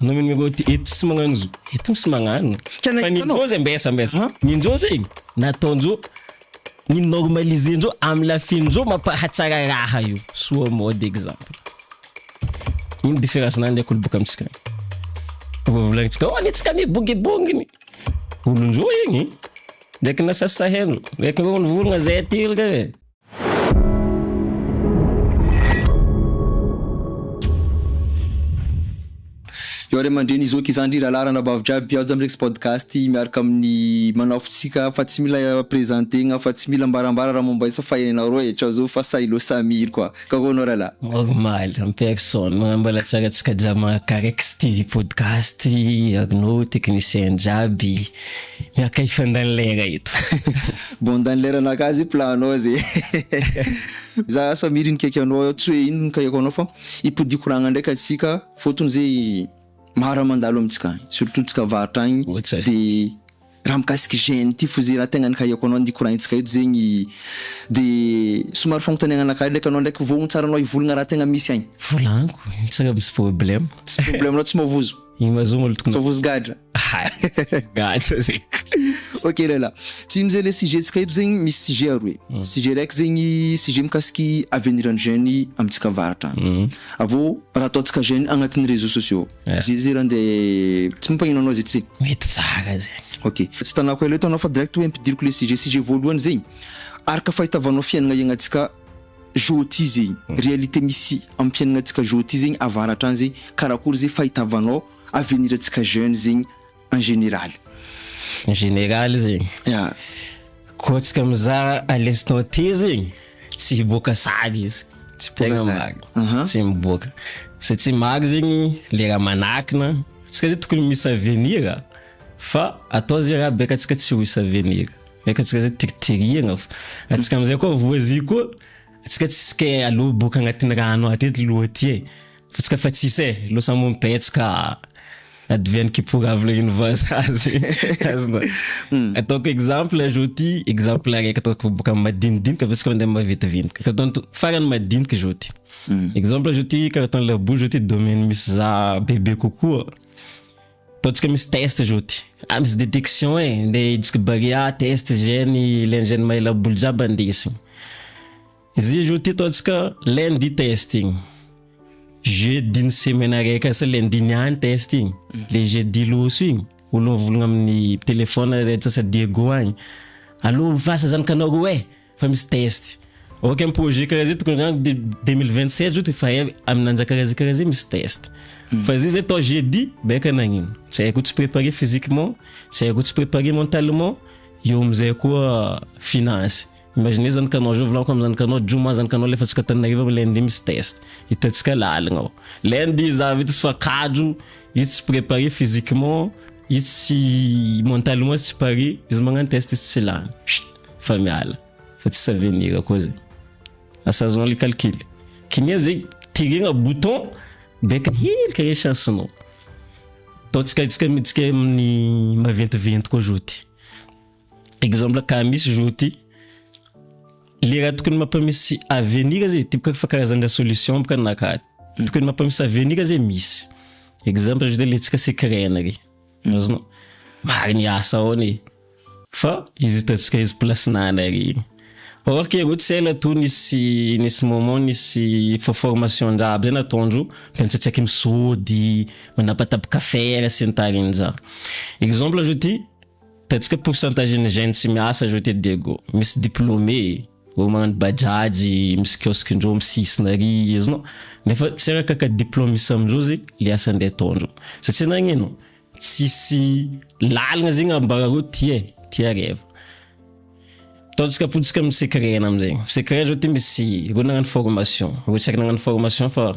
anao mino eto tsy magnano zo, eto tsy magnano. Fa ninjô zay mbesa. Ninjô zay nataonjô ni normalisenjô amin'ny lafinjô mampahatsara raha io. Soa mode exemple. Ino différence nany ndraiky olo boka amitsika? Volagnintsika anitsika mibongibonginy. Olonjô igny ndraiky nasasaheno, ndraiky volagna zay aty ka. Ore mandreny izoky izandry ralarana bavidraby azo amreky podcast miaraka amin'ny manaofitsika fa tsy mila présentegna fa tsy mila mbarambara raha momba izy fa hainao roe tsao zo fa Sailo Samir quoi. Kagonao rala. Normal, en personne. Mambala tsara tsika jama Karex TV podcast agno technicien jaby. Miaraka ifandany lera ito. Bon dan lera nakazy plano zay. Za Samir nikaiky anao tsy hoe ino nikaiky anao fa ipodi koragna ndraiky atsika fotony zay mara mandalo amitsika surtout tsika varatra agny de raha mikasiky gène ty fo zay raha tegna nikaiako anao ndikoragnintsika eto zegny de somary fagnontaniagna anakahy ndraiky anao ndraiky vogno tsara anao ivolagna raha tegna misy agny volanko tsaka misy problème anao tsy mavozo igny mazomo olo tokony mavozo gadra gadra zay ok là ty mizay le sujet tsika eto zegny misy sujet aroe sujet raiky zegny sujet mikasiky avenir ny jeune amitsika varatra avô raha ataotsika jeune agnatin'ny réseaux sociaux zay raha nde tsy mampagnino anao zay ty mety tsara zay ok tsy tanako elo eto anao fa direct hoe ampidiriko le sujet voalohany zegny araka fahitavanao fiainagna iagnatsika joti zegny réalité misy amin'ny fiainagnatsika joti zegny avaratra any zegny karakory zay fahitavanao avenir atsika jeune zegny en général en général zegny koa tsika mizaha à l'instant T zegny tsy hiboaka sary izy tsy tegna magy tsy miboaka satria magy zegny lera manakina tsika zay tokony misy avenir fa atao zay raha beka tsika tsy misy avenir beka tsika zay tirtirihagna atsika amizay koa voazy koa atsika tsy ske aloha boka agnatin'ny rano ateto loaty fa tsika fa tsisy losa mompetsika advienne qui pourra vouloir une vazazy ataoko exemple ajouti exemple araiky ataoko boka madinidinika fa tsika mandeha maventiventika katonto farany madiniky joti exemple ajouti karaton la bouche joti domaine misy za bébé kokoa ataotsika misy test joti misy détection nde jusque baria test gène l'engène maila boule jiaby andesigny izy joti ataotsika lundi testing jeudi ny semaine araiky asa lundi niany testing le jeudi loso igny olo volagna amin'ny téléphone tsasa Diego agny allo vasa zany kanao roe fa misy test ok un projet karaha zay tokony ngano 2027 joty fa aminanjaka karaha zay misy test fa zay atao jeudi beka nagnino tsy haiko tsy préparer physiquement tsy haiko tsy préparer mentalement eo amizay koa finance. Imaginez zany kanao jo volanko amizany kanao juma zany kanao lefa tsika tanariva lundi misy test hitatsika lalagna ao lundi za vita sy fa kadro izy tsy préparé physiquement izy tsy mentalement tsy pare izy magnano test izy tsy lany fa miala fa tsy avenir koa zay assazon le calcul kinya zay tirena bouton beka hely kare chancenao tsika amin'ny maventivento koa joti exemple ka misy joti le raha tokony mampamisy avenir zay type fa karazana solution baka nakady tokony mampamisy avenir zay misy exemple je le tsika secret ry azonao mariny asa oni fa izy tatsika izy place nanary or que rotsela to nisy moment nisy formation jaby zay natondro pentsatsaky misody manapatapaka fer sy ntariny za exemple ajouti tatsika pourcentage ny jeune tsy miasa ajouti Diego misy diplômé ou magnano bajaji misy kiosque ndro misisnary izno nefa tsy raha kaka diplôme misy amindro zay le asa ndeha tondro satria nagnino tsisy lalagna zegny ambara ty areva taotsika potsika amin'ny secret amizay secret zao ty misy ro nagnano formation ro tsy nagnano formation fa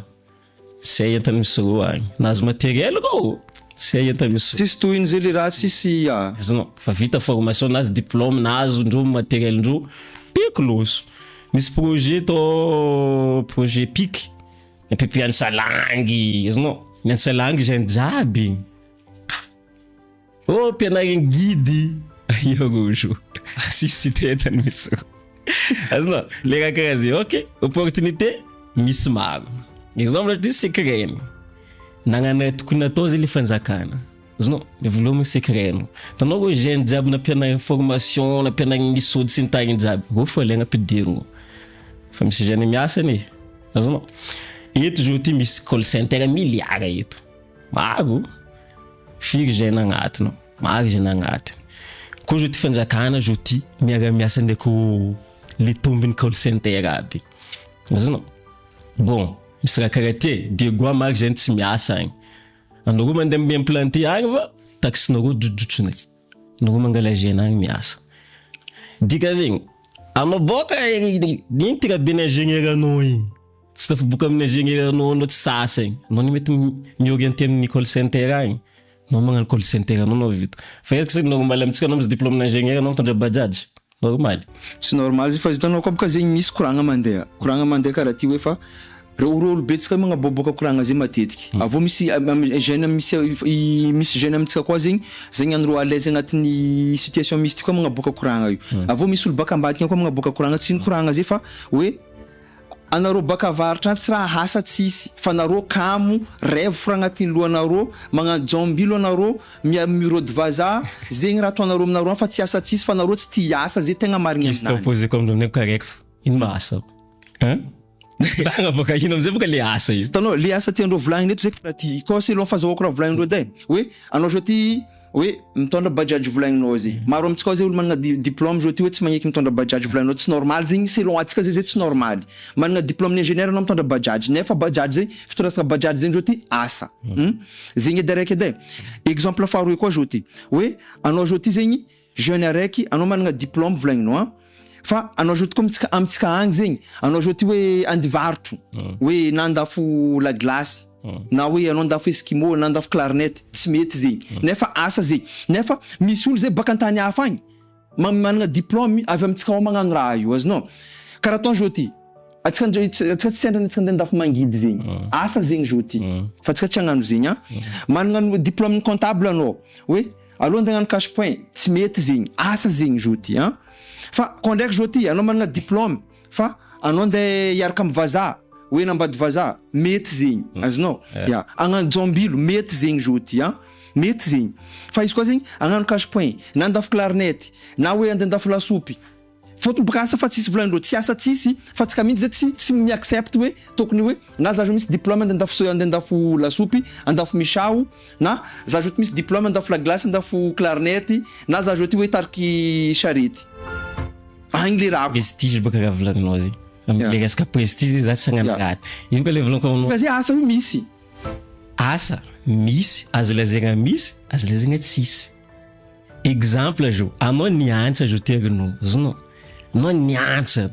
tsy entany misy ro agny nazo matériel ko tsy entany misy tsisy tohiny zay le raha tsisy izno fa vita formation nazo diplôme nazo ndro matériel ndro close nisy projet pic mpipiansa langy izno miansa langy jeune jaby pianarigny guide yogojo sisy tetany misy azno le raha karaha zay ok opportunité misy maro exemple ty secret nagnana tokony atao zay le fanjakana zano le volomigny secret-no tanao go jeune jiaby nampianagna information nampianagna ny sody sy ny tagny jiaby go fa ilaigna ampidirigno fa misy jeune miasa ane azonao eto zo ty misy call center milliard eto maro firy jeune agnatiny maro jeune agnatiny ko zo ty fanjakana zo ty miasa ndeko le tombiny call center aby azonao bon misy raha karaha ty de goa maro jeune tsy miasa agny anao mandeha mi-implanter agny fa taxinao jojotrony anao mangala jeune agny miasa dika zegny anao boka igny tika ben ingénieur anao igny tsy tafa boka amin'ny ingénieur anao tsy sasa igny anao ny mety mi-orienter amin'ny call center agny anao magnano call center anao vita fa est-ce que c'est normal amitsika anao misy diplôme d'ingénieur anao mitondra bajaj normal tsy normal izy fa hitanao koa boka zegny misy courant mandeha karaha ty hoe fa rôlo betsika magnaboboka courant zay matetiky avô misy jeune misy jeune amitsika koa zegny andro à l'aise agnatin'ny situation misy ty koa magnaboka courant io avô misy olo baka ambadika koa magnaboka courant tsy ny courant zay fa hoe anarô baka avaratra tsy raha asa tsisy fa narô kamo rêve fora agnatin'ny lohanarô magnano jombilo anarô miro de vaza zegny raha ataonarô aminarô fa tsy asa tsisy fa narô tsy tia asa zay tegna marigny aminany opposé comme domine correct ino maasa hein banga boka ino amzay boka le asa izy tanao le asa tiandrô volagniny eto zay raha ty ko selon fazahoako raha volagnindrô day hoe anao zao ty hoe mitondra bajaj volagninao zay maro amitsika zay olo managna diplôme zao ty hoe tsy magneky mitondra bajaj volagninao tsy normal zegny selon atsika zay tsy normal managna diplôme d'ingénieur anao mitondra bajaj nefa bajaj zay fitondrasana bajaj zegny zao ty asa zegny edy araiky edy exemple faharoy koa zao ty hoe anao zao ty zegny jeune araiky anao managna diplôme volagninao fa anao zao ty koa amitsika agny zegny anao zao ty hoe andivarotro hoe nandafo la glace na hoe anao andafo eskimo na andafo clarinette tsy mety zegny nefa asa zegny nefa misy olo zay baka antany hafa agny managna diplôme avy amitsika ao magnano raha io azonao karaha ataony zao ty atsika tsy sendrany atsika andeha andafo mangidy zegny asa zegny zao ty fa atsika tsy hagnano zegny managna diplôme comptable anao hoe aloha andeha hagnano cash point tsy mety zegny asa zegny zao ty fa kondraiky zao ty anao managna diplôme fa anao andeha hiaraka amin'ny vazaha hoe nambady vazaha mety zegny azonao ya agnano jombilo mety zegny zao ty mety zegny fa izy koa zegny agnano cash point na andafo clarinette na hoe andeha andafo lasopy fotony boka asa fa tsisy volagnin'rô tsy asa tsisy fa tsika mihitsy zay tsy mi-accepte hoe tokony hoe na za zao misy diplôme andeha andafo lasopy andafo misao na za zao ty misy diplôme andafo la glace andafo clarinette na za zao ty hoe tariky charety agny le raha prestige baka raha volagninao zegny le resaka prestige za tsy agnano raha io ka le volagninao aminao zay asa io misy asa misy azo lazaigna misy azo lazaigna tsisy exemple zao anao niantsa zao tegnao zonao anao niantsa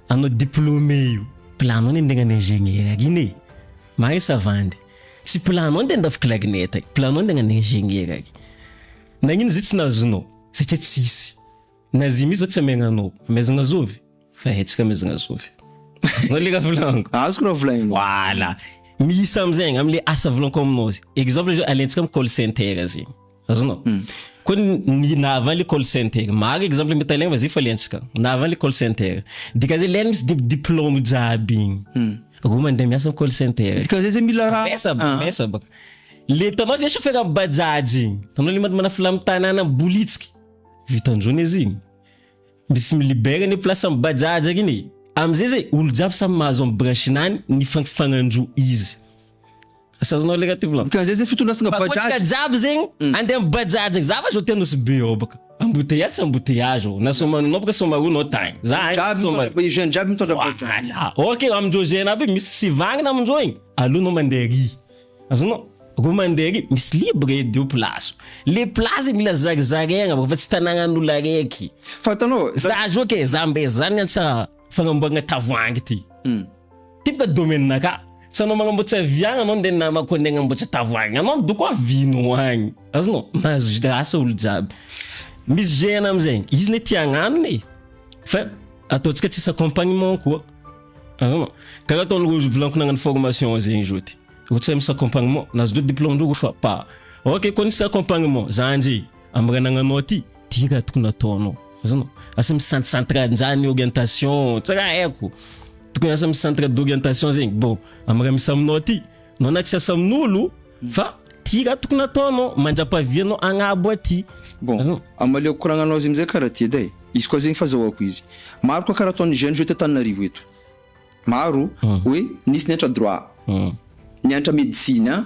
anao diplômé io planao ny andeha hagnano ingénieur iny mari savandy tsy planao andeha andafo clarinette planao andeha hagnano ingénieur aky nagnino zay tsy nazonao satria tsisy nazy misy tsy amenanao amezagna zovy fa hetsika amezagna zovy no le volagninko azoko raha volagninao voilà misy amizegny amle asa volagninko aminao exemple zao alentsika amin'ny call center zegny azonao ko na avant le call center maro exemple mety alaigna vazy fa alentsika na avant le call center dika zay lena misy diplôme jiaby igny ro mandeha miasa amin'ny call center dika zay mila raha mesa baka le tanao le chauffeur amin'ny bajaj igny tanao le manafila amin'ny tanàna bolitsika vitan-drony izy igny misy milibera ny place amin'ny bajaj igny amizay zay olo jiaby samy mahazo amin'ny branchinany ny fagnandro izy asazonao le raha ty volagno ka zay fitondrasana bajaj kotsika jiaby zegny andeha amin'ny bajaj igny zava zao tianosy be ao baka embouteillage tsy embouteillage na somanao baka somaronao tagny za jeune jiaby mitondra bajaj ok amindreo jeune aby misy sivagna amindreo igny alohanao mandeha ry azonao ro mandeha ry misy libre edy io place le place mila zagzagegna baka fa tsy tanàgnan'olo araiky fa tanao za zao ke za mbe zany antsa fagnamboaragna tavoangy ty ty boka domaine ka tsy anao magnamboatra viagna anao nde namako andeha agnamboatra tavoangy anao midoko avino agny azonao mahazo asa olo jiaby misy jeune amizay izy ne tia agnanony fa ataontsika tsisy accompagnement koa azonao karaha ataon'olo volaniko nagnano formation zegny zao ty ohatsy misy accompagnement nazo do diplôme ndreo fa pa ok ko nisy accompagnement zanjy amraha nagnanao ty raha tokony ataonao azonao asa misy centre anjany orientation tsy raha haiko tokony asa misy centre d'orientation zegny bon amraha misy aminao ty no anaty asa amin'olo fa ty raha tokony ataonao mandrapavianao agnabo aty. Bon amaleo koragnanao azy amizay karaha ty edy izy koa zegny fazahoako izy maro koa karaha ataon'ny jeune jeté Antananarivo eto maro hoe nisy nianatra droit nianatra médecine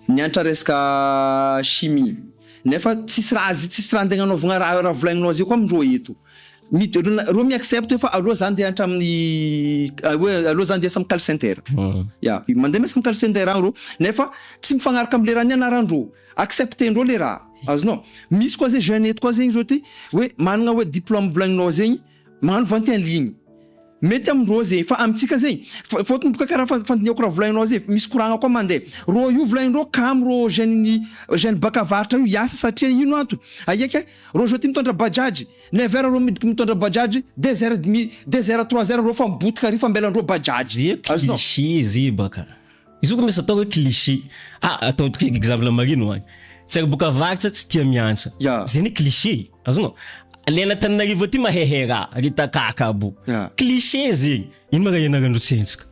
nianatra resaka chimie nefa tsisy raha andeha anaovagna raha volagninao zay koa amindreo eto ro mi-accepte fa aloha zany de anta amin'ny aloha zany de asa call center mandeha miasa call center ro nefa tsy mifagnaraka amle raha nianarandreo acceptendreo le raha azonao misy koa zay jeune eto koa zegny zao ty hoe managna hoe diplôme volagninao zegny magnano vente en ligne mety amindreo zegny fa amitsika zegny fotony boka karaha fandiniako raha volagninao zay misy koragna koa mandeha ro io volagninreo kam ro jeune bakavaratra io iasa satria ino ato aiaka ro zao ty mitondra bajaj 9h ro midika mitondra bajaj 2h30 2h 3h ro fa mibotika ry fa ambelandreo bajaj cliché izy baka izy ko misy atao hoe cliché atao exemple marino agny tsara bakavaratra tsy tia miantsa zany cliché azonao Lena Antananarivo ty mahehera rita kakabo cliché zegny ino raha ianarandreo tsentsika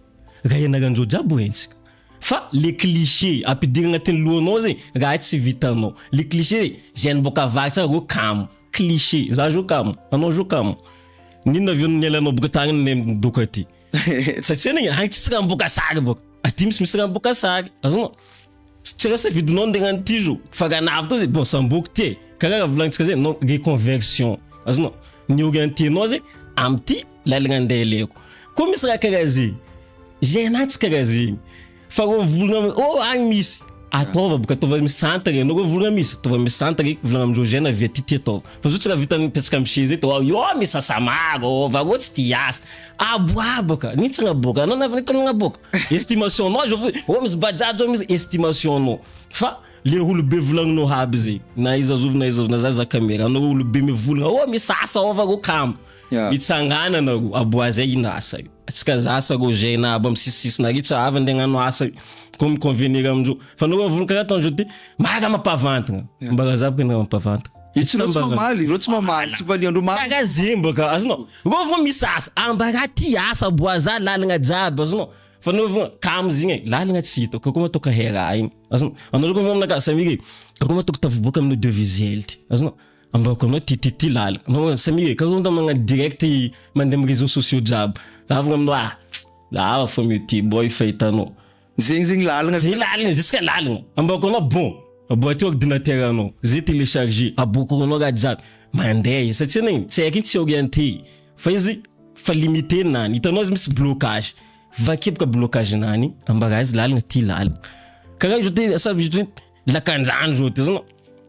raha ianarandreo jiaby hentsika fa le cliché ampidirina agnatin'ny lohanao zegny raha tsy vitanao le cliché jeune boka varatra ro kamo cliché za jo kamo anao jo kamo nina vion nielanao boka tagny nem doka ty satria negny agny tsisy raha boka sary boka aty misy raha boka sary azonao tsira sa vidinao ndegnany ty jo fa ganavo to zegny bon samboky ty karaha volagnintsika zegny non reconversion azonao ny orientenao zegny amty lalagna andeha ileko koa misy raha karaha zegny jenatsy karaha zegny fa ro volagna agny misy ataova boka ataova misy centre anao ro volagna misy ataova misy centre volagna amindreo jeune avy aty ty ataova fa zo tsy raha vita mipetraka am'chez zay yo misy asa maro vago tsy ty asa aboaboka nitsy agnaboka anao navanita agnaboka estimation nao zo misy bajaj misy estimation nao fa le olobe volagninao aby zegny na izazovina za caméra anao olobe mivolagna misy asa vago kamo itsanganana ro aboa zay ina asa io atsika za asa ro jeune aby am'sisisina ritsa avy andegnano asa comme convenir amindreo fa anao volagna karaha ataondreo ty mara mapavantagna mbaga zaby kana mapavantagna tsy mamaly tsy valiandreo maro karaha zegny boka azonao ro vo misy asa ambaga ty asa aboa za lalagna jiaby azonao fa anao vo kamo zegny lalagna tsy hita kako matoko hera igny azonao anao ko amina samire kako matoko tavoboka amin'ny audiovisuel ty azonao ambako anao ty lala anao samire kako ndamagna direct mandeha réseaux sociaux jiaby lavagna aminao lava fo mity boy fahitanao zegny lalagna jusqu'à lalagna ambako anao bon aboaty ordinateur anao zay télécharger aboko anao raha jiaby mandeha satria negny tsy haiko tsy orienté fa izy fa limité nany hitanao misy blocage vakiboka blocage nany ambaga izy lalagna ty lalagna karaha izy ty saby lakandrano zao ty zanao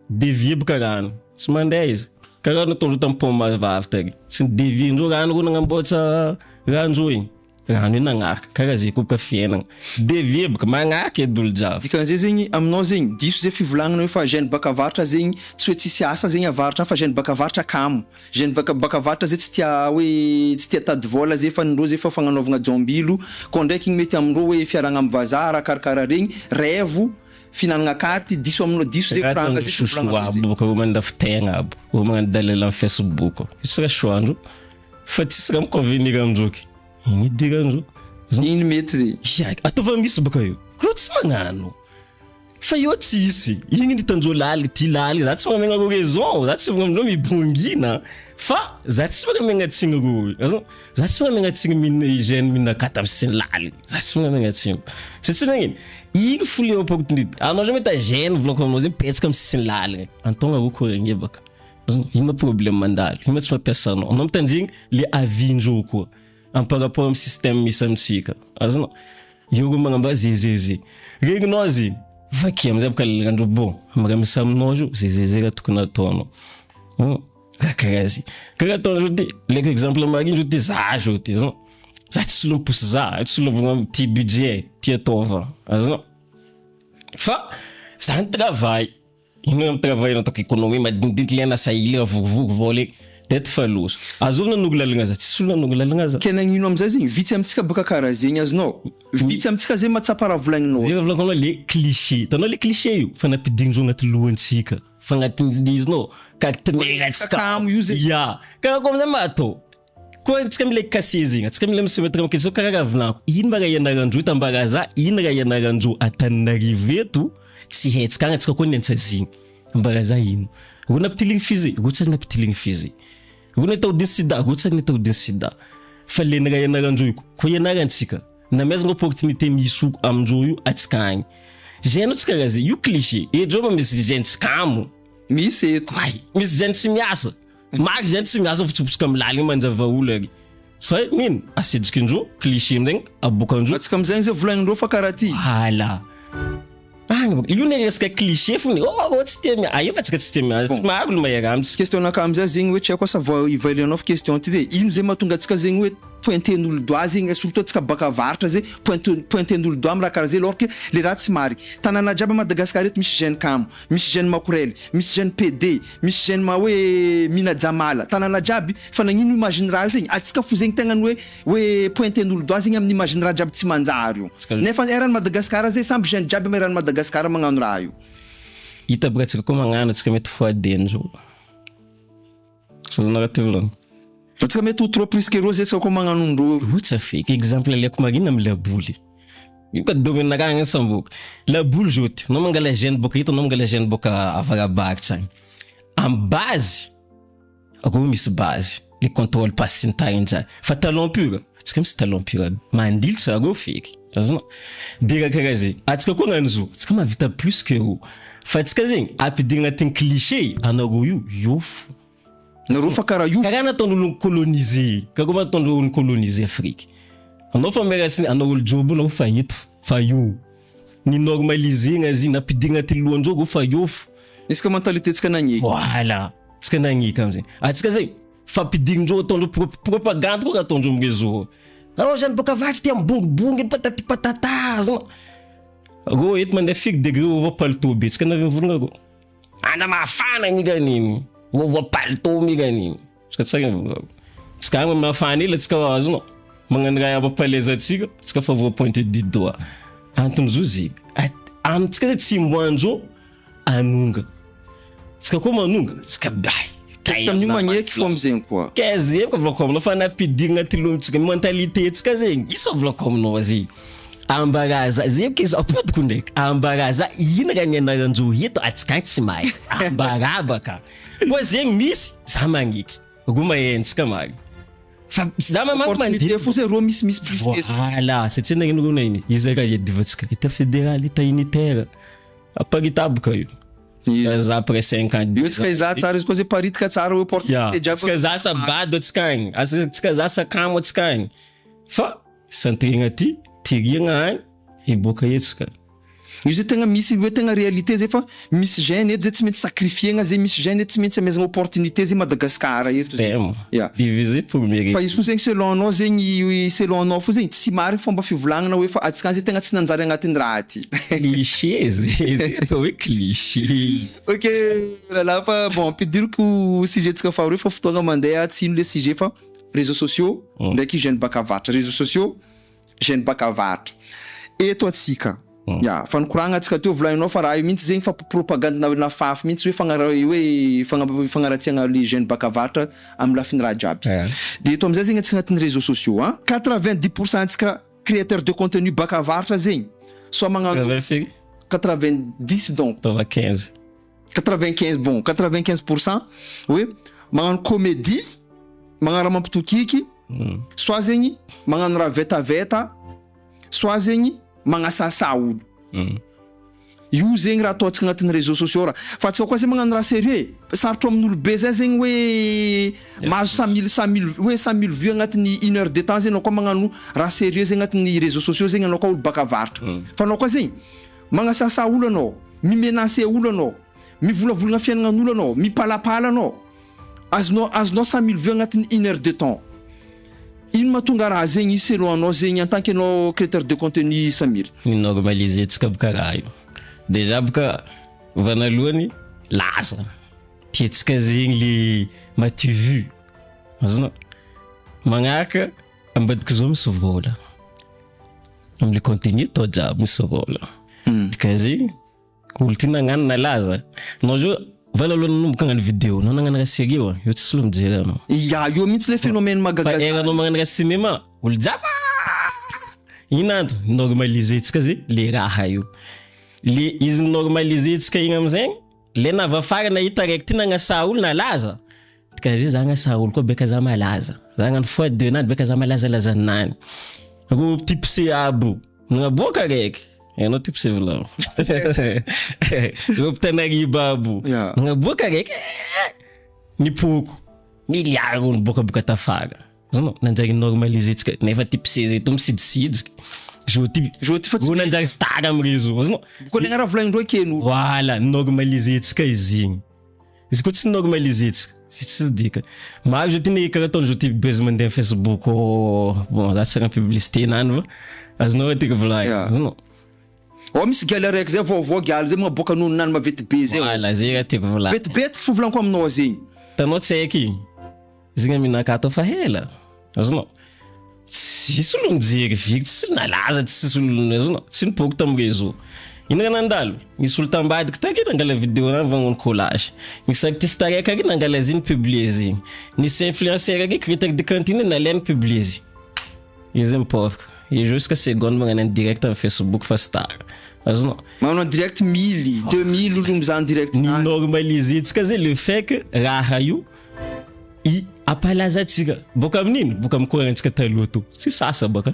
dévier boka rano tsy mandeha izy karaha nataondreo tamin'ny poma vavy tagny tsy dévier-ndreo rano ro nagnamboatra randreo igny rano io nagnaraka karaha zay koa boka fiainagna dévier boka magnaraka edolo jiaby dikan'izay zegny aminao zegny diso zay fivolagnana hoe fa jeune bakavaratra zegny tsy hoe tsisy asa zegny avaratra fa jeune bakavaratra kamo jeune bakavaratra zay tsy tia tady vola zay fa ndreo zay fa fagnanaovagna jombilo ko ndraiky mety amindreo hoe fiaragna amin'ny vazara karakara regny revo finanagna katy diso aminao diso zay koranga zay fivolagnana boka ro manda fitegna abo ro magnano dalala amin'ny Facebook tsy raha choix-ndreo fa tsisy raha miconvenir amindreo igny dirandreo iny mety zay ataova misy boka io ko tsy magnano fa io tsisy igny nitandreo laly ty laly za tsy magnamegna ro raison za tsy magnamindreo mibongina fa za tsy magnamegna tsigny ro za tsy magnamegna tsigny mine jeune mine kata am'siny laly za tsy magnamegna tsigny satria nagnino igny fole opportunité anao zay meta jeune volako aminao zay mipetsaka am'siny laly antonga ro koragny baka ino ma problème mandalo ino ma tsy mampiasa anao mitandrigny le aviandreo koa en par rapport am système misy amitsika azonao io ro magnamba zezeze regninao zegny vaky amizay boka lalagandreo bon mara misy aminao zo zezeze raha tokony ataonao raha karaha zay karaha ataondreo ty leko exemple mariny zao ty za zao ty azonao za tsy solo miposy za tsy solo vogna ty budget ty ataova azonao fa zany travail ino am travail natako économie madinidiniky liana sahiligna vogovogo voleky tety faloso azovina nongo lalagna za tsy solona nongo lalagna za kenagnino amizay zegny vitsy amitsika boka karaha zegny azonao vitsy amitsika zay matsapa raha volagninao zay volagninao le cliché tanao le cliché io fa nampidinindreo agnaty lohantsika fa agnatin'izinao kaktemeratsika kamo io zay karaha koa amizay matao koa antsika mila kasezigna antsika mila misemettra question karaha volako ino mba raha ianarandro tambaraza ino raha ianarandro Antananarivo eto tsy hetsika agny antsika koa ny antsazigny mbaraza ino rona pitiligny fizy rotsagna pitiligny fizy rona taodiny sida rotsagna taodiny sida fa lena raha ianarandro io ko ianarantsika na mesmo opportunité misy amindro io atsika agny gêne tsy karaha io cliché edro misy gêne tsy kamo misy eto misy gêne tsy miasa mag gêne tsy miasa fotsipotsika milaligny manjava olo ary fa nino asidikindro cliché zegny abokandro atsika amizay zay volagnindreo fa karaha ty hala io ne resaka cliché fony tsy temy ayo atsika tsy temy maro lo mahery amitsy question naka amizay zegny hoe tsy ako sa ivalianao fa question ty zay ino zay mahatonga atsika zegny hoe pointen'olo doigt zegny surtout atsika baka varatra zay pointen'olo doigt raha karaha zay alors que le raha tsy mary tanana jiaby Madagascar eto misy gène kamo misy gène makorely misy gène PD misy gène ma hoe mina jamala tanana jiaby fa nagnino imagine raha zegny atsika fo zegny tegna hoe pointen'olo doigt zegny amin'ny imagine raha jiaby tsy manjary io nefa eran'ny Madagascar zay samby gène jiaby ama eran'ny Madagascar magnano raha io hita baka atsika koa magnano atsika mety foadeny zao sazonarativlon atsika mety trop plus que rose atsika koa magnano ndro rotsa feky exemple aleko magnino amin'ny laboly io ka domaine nakagny samboka laboly joty no mangala gène boka hita no mangala gène boka avarabaritra agny am base ako misy base le contrôle passe sintarinja fa talon pur atsika misy talon pur mandilitra aro feky azona dira karaha zay atsika koa ngano atsika mavita plus que ro fa atsika zegny apidigna agnatin'ny cliché anaro io yofo naro fa karaha io karaha nataon'olo coloniser karaha nataon'olo olo coloniser Afrique anao fa merasiny anao olo jobo anao fa eto fa io ni normaliser azy napidigna agnatin'ny lohandreo fa yofo iska mentalité tsika nagniky voilà tsika nagniky amizay atsika zay fa pidignindreo ataondreo propagande koa ataondreo amin'ny réseau anao zany boka vatsy ty ambongibongy patati patata zany ro eto mandeha figue degré vo palto be tsika navy mivorogna ro ana mafana miganiny vo palto miganiny tsika tsika agny mafana ila tsika azonao magnano raha mampaleza atsika tsika fa vo pointé du doigt antony zo zay amitsika zay tsy mboandro anonga tsika koa manonga tsika bay tamin'io magneky fo amizegny koa kazay ko volako aminao fa napidigna tilomitsika mentalité tsika zegny isa volako aminao azy ambaraza zay kisa apodiko ndraiky ambaraza ino raha nianaranjo hito atsika tsy mahay ambarabaka koa zegny misy za magniky ro mahentsika mary fa za mamako mandidy fo zay ro misy plus voilà satria nagnino ro nainy izy raha divatsika état fédéral état unitaire aparitabaka io za après 5 ans io tsika za tsara izy koa zay paritika tsara hoe porte tsika za sa bado atsika agny tsika za sa kamo atsika agny fa santegna ty tirigna agny iboka etsika io zay tegna misy hoe tegna réalité zay fa misy gène eto zay tsy maintsy sacrifiegna zay misy gène eto tsy maintsy amezagna opportunité zay Madagascar eto divisé pour mériter fa izy fo zegny selon anao zegny selon anao fo zegny tsy mary fomba fivolagnana hoe fa atsika zay tegna tsy nanjary agnatin'ny raha ty cliché zay hoe cliché ok raha fa bon ampidiriko sujet tsika fa fa fotoagna mandeha tsino le sujet fa réseaux sociaux ndraiky gène baka avatra réseaux sociaux gène baka avatra eto atsika ya fa nikoragna atsika teo volagninao fa raha io mihitsy zegny fa propagande na fafy mihitsy hoe fagnaratsiagna le gène baka avatra amin'ny lafiny raha jiaby de eto amizay zegny atsika agnatin'ny réseaux sociaux 90% atsika créateur de contenu baka avatra zegny soit magnano 90 donc 95% oui magnano comédie magnano raha mampitokiky soit zegny magnano raha vetaveta soit zegny magnasasa olo io zegny raha ataotsika agnatin'ny réseaux sociaux raha fa tsika koa zay magnano raha sérieux sarotro amin'olo be zay zegny hoe mahazo 100 000 vues agnatin'ny 1 heure de temps zegny anao koa magnano raha sérieux zegny agnatin'ny réseaux sociaux zegny anao koa olo baka avaritra fa anao koa zegny magnasasa olo anao mimenacer olo anao mivolavolagna fiaignan'olo anao mipalapala anao azonao 100 000 vues agnatin'ny 1 heure de temps ino mahatonga raha zegny selon anao zegny en tant que anao créateur de contenu Samir ni normaliser tsika boka raha io déjà boka vanalohany lasa tietsika zegny le matu vu azona magnaraka ambadika zao misy vola amle contenu to jiaby misy vola tika zegny olo ty nagnano nalaza anao zao valalohan'ny nomboka hagnano vidéo anao nagnano raha série io tsy lo mijery anao. Io mihitsy le phénomène magagaza. Fa anao magnano raha cinéma olo jiaby inandro normalisentsika zay le raha io. Le izy normalisentsika igny amizay le navafara nahita raiky ty nagnasa olo nalaza. Ka zay za gnasa olo koa beka za malaza. Za gnano fois deux nany beka za malaza lazanany. Ro type C abo naboka raiky. Anao type C volao. Ro Tanariba abo. Naboka raiky. Ni pouco. Miliard olo boka tafara. Zano nanjary normalisentsika nefa type C zay to misidisidiky. Joti fa tsy nanjary star am réseau. Zano ko le ngara volagnindro akeno. Voilà, normalisentsika izy igny. Izy ko tsy normalisentsika tsy dika. Maro je tiny karaha ataony je ty bezo mandeha Facebook bon za tsy ran publicité nany va. Azonao aty volagny. Zano misy galy raiky zay vaovao galy zay maboka nono nany mavety be zay. Voilà, zay aty volagny. Betibetiky fo volaniko aminao zegny. Tanao tsy aiky. Zigna minakato fa hela. Azonao. Tsisy olo mijery viky, tsisy nalaza, tsisy olo azonao. Tsy nipoko tam réseau. Ina nandalo. Nisy olo tambadiky taky nangala vidéo nany vagnano collage. Nisy artiste raiky ary nangala ziny publier ziny. Nisy influenceur ary créateur de contenu nalainy publier ziny. Izy mipofaka. Et jusqu'à seconde magnano direct am Facebook fa star. Azonao. Magnano direct 1000, 2000 olo mizany direct. Ni normalisentsika zay le fait que raha io I apalazatsika boka amin'ino boka amikorantsika taloha to tsy sasa baka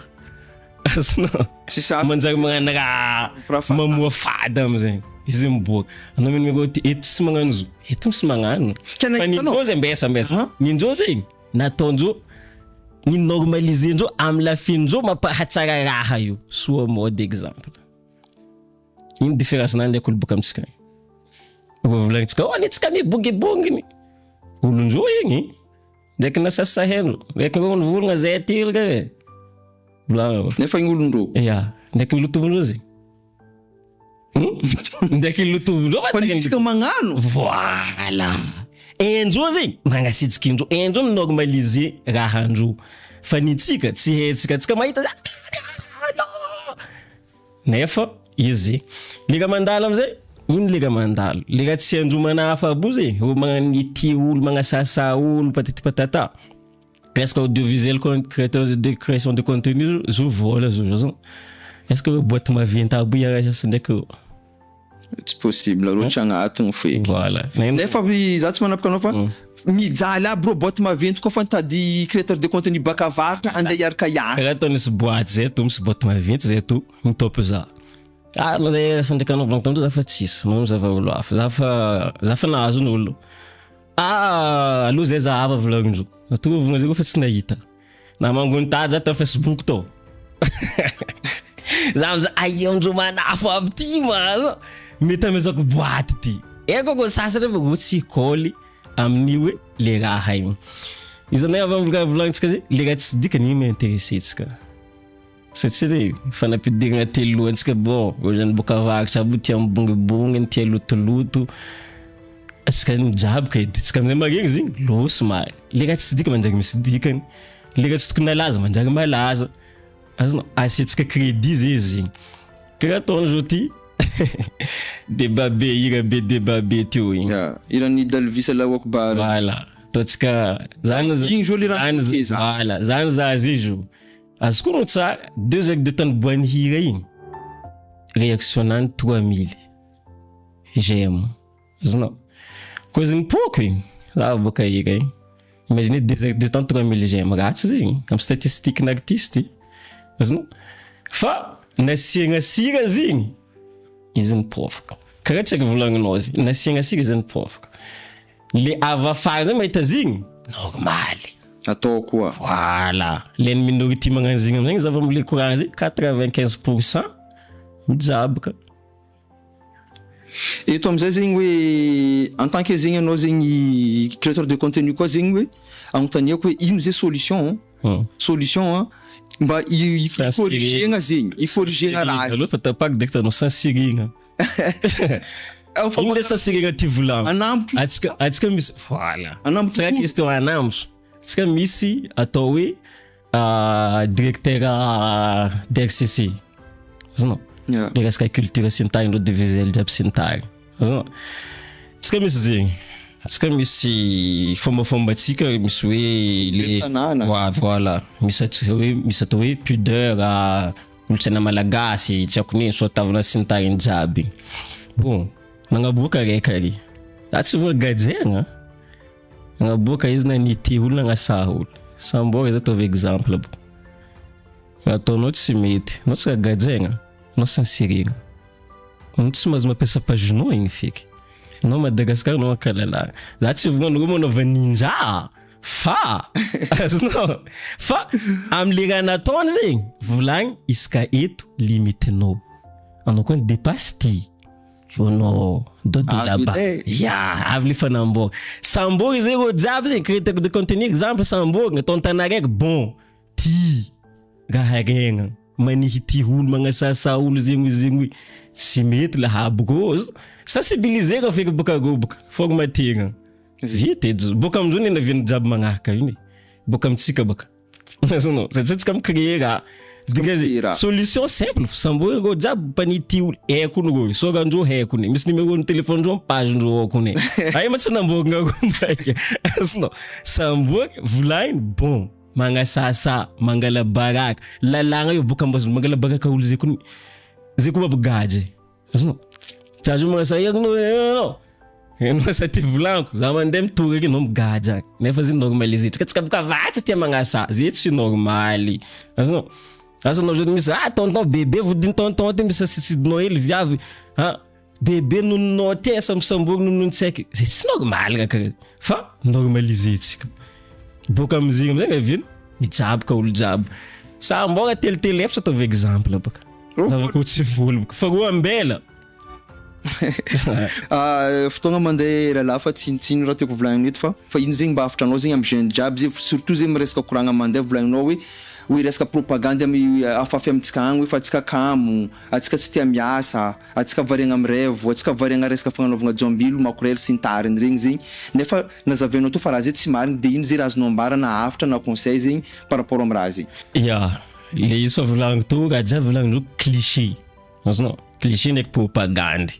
azonao tsy sasa manjary magnano raha mamoa fada amizay izy miboaka anao mino ty eto tsy magnano zo eto tsy magnano fa nindro zay mbesa nindro zay nataondro ni normalisendro amy lafindro mampahatsara raha io soa mode exemple ino différence nany ndraiky olo boka amitsika volagnintsika anitsika mibongibonginy olondro igny ndraiky nasasaheno ndraiky volagna zay aty ka volagna nefa igny olondro ndraiky lutovondro zay ndraiky lutovondro fa nitsika magnano voilà endro zay magnasitsiky indro endro normaliser raha andro fa nitsika tsy hetsika tsika mahita nefa izy liga mandalo amizay ino lega mandalo lega tsy andro manafa abo zay magnanity olo magnasasa olo patata presque audiovisuel créateur de création de contenu zo vola zo est-ce que boîte maventy abo iarasa ndraiky tsy possible rotra agnatiny feky voilà nefa za tsy manapaka anao fa mijaly aby ro boîte maventy koa fa nitady créateur de contenu baka avaratra andeha iaraka iasa karaha ataon'isy boîte zay to misy boîte maventy zay to mitopy za mazay sandraka anao volagny tamindro za fa tsisy no zava olo hafa za fa nahazo n'olo aloha zay za ava volagnindro natovogna zay koa fa tsy nahita na mangony tady za ta Facebook tao za amza aiandro manafa aby ty ma mety amezako boîte ty eko ko sasany fa go tsy colle amin'ny hoe le raha igny izy anay avy volagnintsika zay le raha tsy dika ny m'intéressetsika satria fanampidirana telohantsika bon ozany boka avaritra aby tia mibongibongy tia lotoloto atsika nijaby ka tsika amizay maregny zigny losy mary le raha tsy dika manjary misy dikany le raha tsy tokony nalaza manjary malaza azonao asiatsika crédit zay zigny karaha ataony zao ty débat be ira be débat be teo igny irany Dalvis Alawakbar voilà totsika zany voilà zany za zay jo azo koa tsara 2 heures de temps boany hira igny réactionnant 3000 j'aime azonao cause ny poko igny za boka hira igny imaginez 2 heures de temps 3000 j'aime ratsy zegny am statistique n'artiste azonao fa nasiagna sira zigny izy nipofaka karaha tsy aiky volagninao izy nasiagna sira izy nipofaka le avafara zay mahita zigny normaly atao koa voilà le minorité magnano zigny amizay zava amle courant zay 95% mijabaka eto amizay zegny hoe en tant que zegny anao zegny créateur de contenu koa zegny hoe agnontaniako hoe ino zay solution mba ikorrigena zegny ikorrigena raha aloha fa tapaky dek tanao sansirigna ino le sansirigna ty volagno atsika misy voilà tsika question anambotro tsika misy atao hoe directeur DRCC azonao le resaka culture sy ny tariny ro audiovisuel jiaby sy ny tary azonao Tsika misy zegny. Tsika misy fomba-fombatsika misy hoe le voilà misy atao hoe pudeur olotsaina malagasy tsy ako nino soatavana sy ny tariny jiaby. Bon nagnaboaka raiky ary tsy voa gajegna nagnaboaka izy nanity olo nagnasaha olo sambora izy ataovy exemple bo ataonao tsy mety anao tsy gajegna anao sansirigna anao tsy mahazo mampiasa paginao igny feky anao Madagasikara anao akalalagna za tsy vognano roa manao ninja fa azonao fa am'le raha nataony zegny volagny iska eto limitinao anao koa dépasse ty anao dodo là-bas avy le fanamboa sambory zay ro jiaby zegny créateur de contenu exemple sambory natao tana raiky bon ty raha regna manihity olo magnasasa olo zegny tsy mety la haboko sensibiliser ka feky boka goboka formategna vite edzo boka am'zao nena viany jiaby magnahaka iny boka amitsika boka non satria tsika micréer raha dika solution simple sambory go jiaby panity olo haiko ngo sogandro haiko ne misy numéro ny téléphone ndro page ndro ako ne ay matsy namboka go mbaka non sambory volagny bon mangasasa mangala baraka lalagna yo boka mbazo mangala baraka olo zay ko babgaje non tajo mangasa yagno no sa ty volanko za mandem tour no mgaja nefa zin normaliser tsika boka vatsy ty mangasa zay tsy normali non no je me dis tonton bébé vous dites tonton ty misy sidinao hely viavy bébé nono ty sambory nono tsaiky zay tsy normal ka fa normaliser tsika boka amzigny amzay vino mijaby ka olo jiaby sambory telitely efatra ataovy exemple boka zavako tsy volo boka fa roa ambela fotoagna mandeha lala fa tsinotsino raha tiako volagny eto fa ino zegny mba afatra anao zegny amy jeune jiaby zay surtout zegny miresaka koragna mandeha volagninao hoe resaka propagande amy afafy amitsika agny hoe fa atsika kamo atsika tsy tia miasa atsika variagna amy revo atsika variagna resaka fagnanaovagna jombilo makorely sy ny tariny regny zegny nefa nazavenao to fa raha zay tsy marigny de ino zay raha azonao ambara na afatra na conseil zegny par rapport amy raha zegny le izy fa volagny to raha jiaby volagnindreo cliché non cliché ndraiky propagande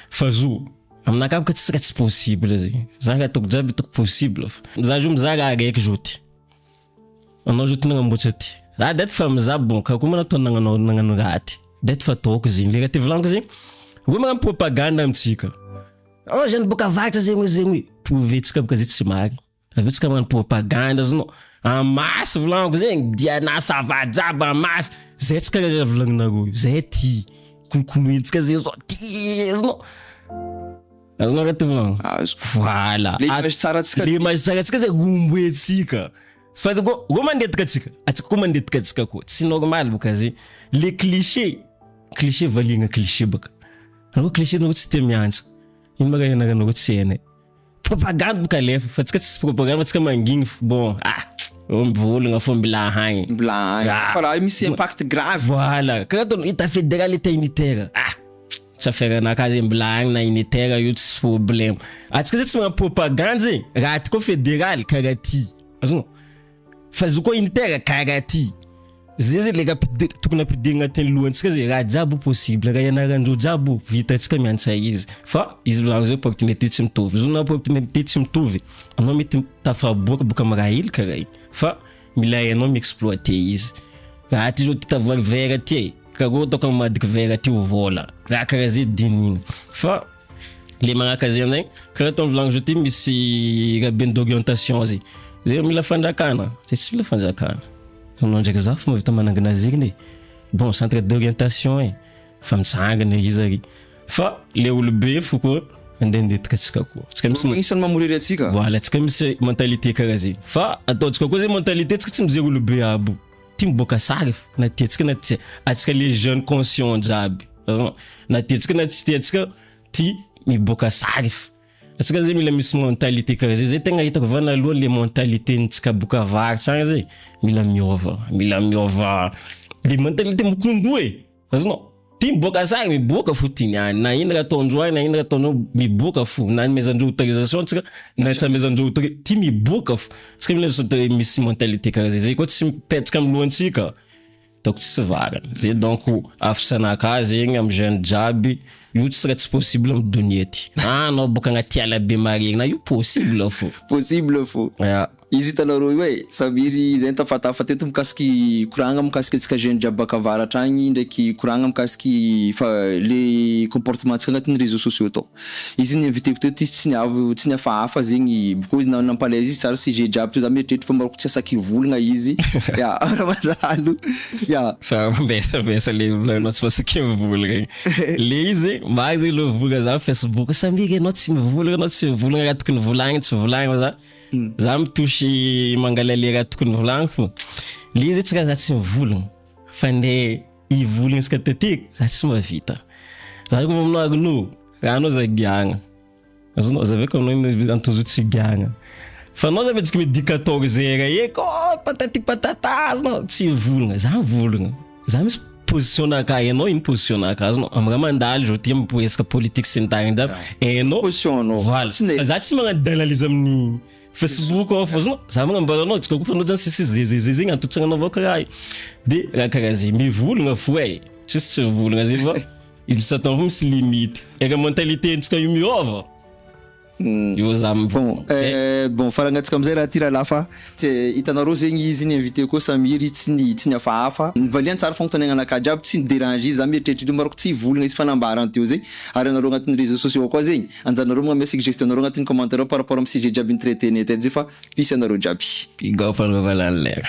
fa zo aminakahy boka tsika tsy possible zegny za raha ataoko jiaby ataoko possible za zo mizaha raha raiky zo ty anao zo ty nagnamboatra ty daty fa mizaha bon ka koa manatao nagnano raha ty daty fa ataoko zegny le raha ty volaniko zegny hoe magnano propagande amitsika zany boka vaitra zegny prouvé tsika boka zay tsy mary aveo tsika magnano propagande azonao amasy volaniko zegny dianasa vajiaby amasy zay tsika raha volagninareo zay ty kolokolointsika zay zao ty azonao raha ty volagno voilà le image tsara tsika zay gomboetsika fa go mandetika tsika atsika ko mandetika tsika ko tsy normal boka zay le cliché valigna cliché boka anao cliché no tsy te miantsa ino maka ianarana tsy hainay propagande boka lefa fa tsika tsy propagande tsika mangigny bon mbolagna fo mbila hagny fa raha misy impact grave voilà karaha tono état fédéral état unitaire tsy affaire anakazy mbila hagny na unitaire io tsy problème atsika zay tsy magnano propagande zegny raha ty koa fédéral karaha ty azonao fa zo koa unitaire karaha ty zay le tokony ampidirigna agnatin'ny lohantsika zay raha jiaby possible raha ianarandreo jiaby vitatsika miantsa izy fa izy volagno zay opportunité tsy mitovy zo na opportunité tsy mitovy anao mety tafaboaka boka amy raha hely karaha fa mila hainao miexploiter izy raha ty zao ty tavoaly vera ty karaha ataoko amy madiky vera ty ho vola raha karaha zay dinigny fa le magnaka zay amizay karaha atao volagno zao ty misy rabine d'orientation zay mila fandrakana zay tsy mila fandrakana anao ndraiky za fa mavita manangana zegny bon centre d'orientation fa mitsangana izy ary fa le olobe fo koa andendetika tsika koa tsika misy isany mamoriry atsika voilà tsika misy mentalité karaha zay fa ataotsika koa zay mentalité tsika tsy mijery olobe abo ty miboaka sary na tiatsika na tsy atsika les jeunes conscients jiaby na tiatsika na tsy tiatsika ty miboaka sary atsika zay mila misy mentalité karaha zay tegna hitako vanaloha le mentalité ntsika boka varitra agny zay mila miova le mentalité mokongo azonao ty miboaka sary miboaka fo ty niany na ino raha ataondreo agny na ino raha ataonao miboaka fo na mezandreo autorisation tsika na tsy mezandreo autorisation ty miboaka fo tsika mila misy mentalité karaha zay koa tsy mipetraka amy lohantsika ataoko tsy varana zay donc afitsanakahy zegny amy jeune jiaby io tsy raha tsy possible amy dunia ty. Anao boka agnaty ala be marigny na io possible fo. Possible fo. Izy hitanareo io hoe Samiry zay tafatafa teto mikasiky koragna mikasiky antsika jeune jiaby baka avaratra agny ndraiky koragna mikasiky le comportement antsika agnatin'ny réseaux sociaux atao. Izy ni-invité-ko teto izy tsy nihafahafa zegny boko izy nampalaise izy tsara sujet jiaby to za mieritreritry fa maroko tsy asaky volagna izy. Ramadalo. Fa mbesa le volagna tsy asaky volagna. Le izy mazy le volagna za Facebook Samiry anao tsy mivolagna raha tokony volagna tsy volagna za. Za mitosy mangalale raha tokony volagna fo. Le izy tsy raha za tsy mivolagna fa ne ivolagna iska tetik za tsy mavita. Za ko aminao agno raha anao za giagna. Azonao za veka anao antozo tsy giagna. Fa anao za mety midi 14 heures eko patati patata no tsy volagna za volagna. Za misy position naka anao iny position naka azonao amra mandalo jo ty ampoesaka politique sy ny tariny jiaby anao position anao voilà za tsy magnano d'analyse amin'ny Facebook off azonao za magnambara anao tsika ko fa anao zany si zegny antotsagna anao avao karaha de raha karaha zay mivolagna fo tsy volagna zay fa il s'attend fa misy limite eka mentalité ntsika io miova. Io za bon faragnatsika amizay raha ty raha lafa hitanareo zegny izy ny invité ko Samiry tsy nihafahafa nivaliany tsara fagnontaniagna anaka jiaby tsy niderange izy za mieritreritry maroko tsy volagna izy fanambarany teo zay ary anareo agnatin'ny réseaux sociaux koa zegny anjanareo magname suggestion anareo agnatin'ny commentaire par rapport amy sujet jiaby nitraité nety zay fa pisy anareo jiaby big up anareo valan'lera.